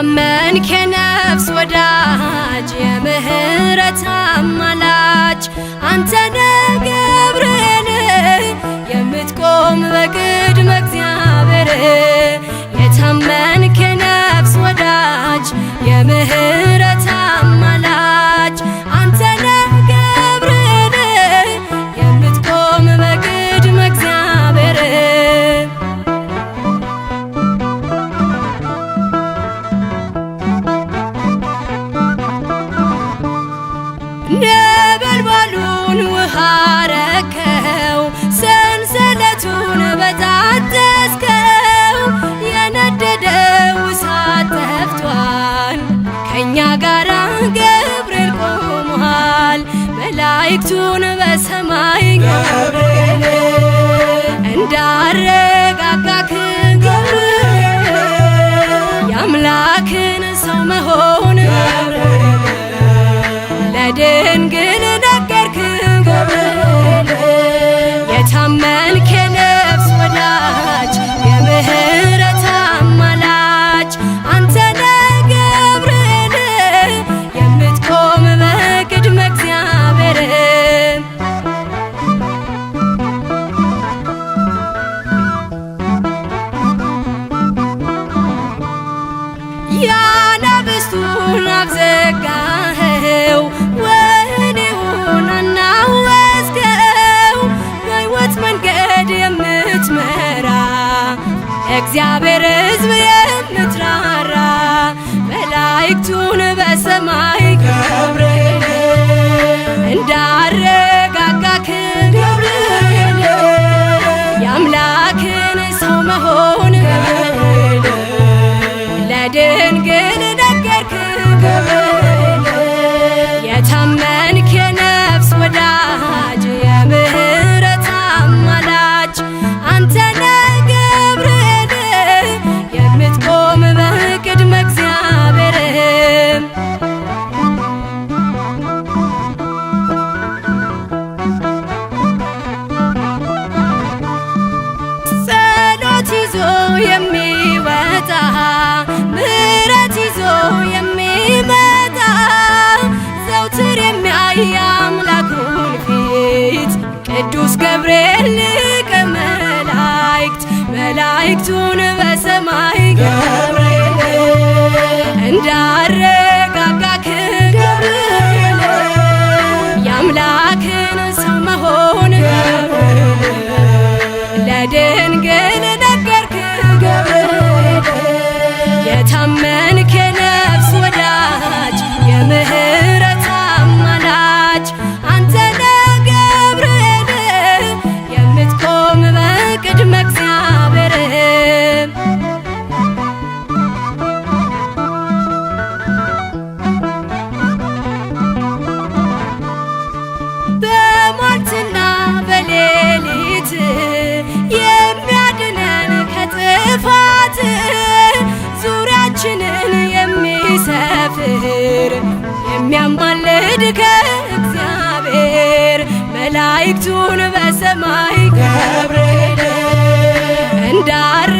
የታመንክ የነፍስ ወዳጅ የምህረት አማላጅ አንተነ ገብርኤል የምትቆም በቅድመ እግዚአብሔር የታመንክ የነፍስ ወዳጅ የምህረት አማላጅ አንተነ ገብርኤል የምትቆም በቅድመ እግዚአብሔር ነበልባሉን ውሃ ረከው ሰንሰለቱን በጣጠስከው የነደደው እሳት ጠፍቷል ከእኛ ጋራ ገብርኤል ቆሟል መላእክቱን በሰማይ ገብርኤል እንዳረጋጋክ ገብርኤል የአምላክን ሰው መሆን ለድንግል ነገርክ ገብርኤል የታመንክ የነፍስ ወዳጅ የምህረት አማላጅ አንተነ ገብርኤል የምትቆም በቅድመ እግዚአብሔር ያናብስቱን አፍ ዘጋኸው ወህኒውን አናወጽከው በሕይወት መንገድ የምትመራ እግዚአብሔር ሕዝብ የምትራራ መላእክቱን በሰማይ ገብርኤል እንዳረጋጋክ ገብርኤል የአምላክን ሰው መሆን ለድንግል ነገርክ ገብርኤል የታመንክ የነፍስ ወዳጅ የምህረት አማላጅ አንተነ ገብርኤል የምትቆም በቅድመ እግዚአብሔር ጸሎት ይዞ የሚወጣ ምሕረት ይዞ የሚመጣ ዘውትር የሚያይ አምላኩን ፊት ቅዱስ ገብርኤል ሊቀ መላእክት መላእክቱን በሰማይ ገብርኤል እንዳረጋጋክ ገብርኤል የአምላክን ሰው መሆን ለድንግል ነገርክ ገብርኤል የታመንክ የነፍስ ወዳጅ የምህረት አማላጅ አንተነ ገብርኤል የምትቆም በቅድመ እግዚአብሔር በሟርትና በሌሊት የሚያድነን ከጥፋት ዙሪያችንን የሚሰፍር የሚያማልድ ከእግዚአብሔር መላእክቱን በሰማይ ገብርኤል እንዳረ